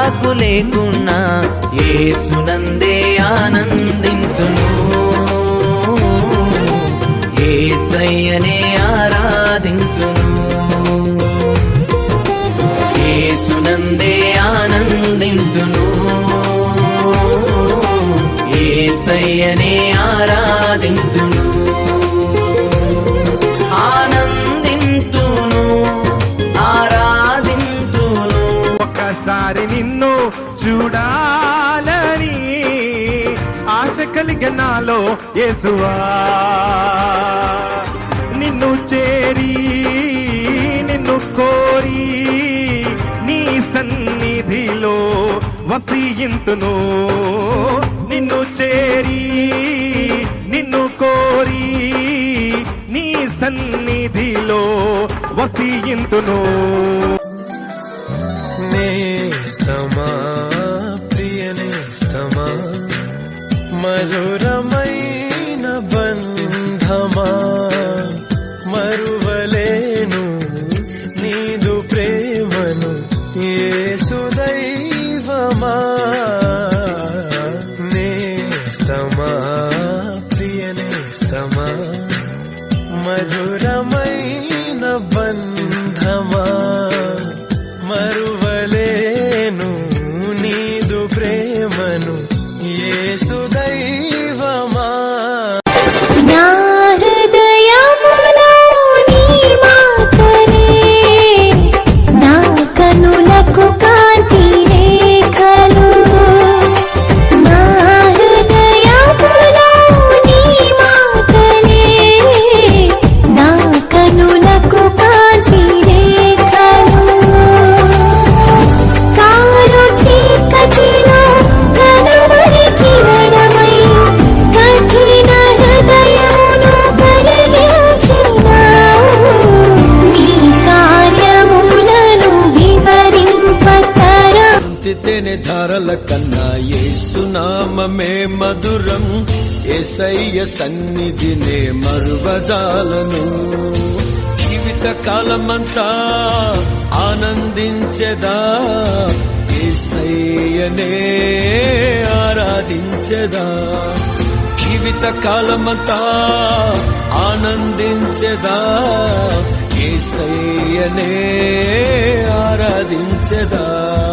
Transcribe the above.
నాకు లేకున్నా యేసునందే ఆనందింతును, యేసయ్యనే ఆరాధింతును, యేసునందే ఆనందింతును, యేసయ్యనే ఆరాధింతును, ఆనందింతును, ఆరాధింతును. ఒక్కసారి నిన్ను చూడాలని ఆశ కలిగే నాలో యేసువా, నిన్ను చేరి నిన్ను కోరి నీ సన్నిధిలో వసింతును, నిన్ను చేరి నిన్ను కోరి నీ సన్నిధిలో వసింతును. నేస్తమా ప్రియనేస్తమా మధురమైన బంధమా, మరువలేను నీదు ప్రేమను యేసు దైవమా. నేస్తమా ప్రియనేస్తమా మధురమైన బంధమా, మరువలేను నీదు ప్రేమను యేసు దైవమా. నా హృదయములో నీ మాటలే నా కనులకు కాంతి రేఖలు, నా హృదయములో నీ మాటలే నా కనులకు కాంతి రేఖలు. కారు చీకటిలో కనుమరి కిరణమై కఠిన హృదయమును కరిగించినావు, నీ కార్యములను వివరింపతరా. తేనె ధారల కన్నా యేసు నామమే మధురం, యేసయ్య సన్నిధినే మరువజాలను. జీవిత కాలమంతా ఆనందించెదా, యేసయ్యనే ఆరాధించెదా. జీవిత కాలమంతా ఆనందించెదా, యేసయ్యనే ఆరాధించెదా.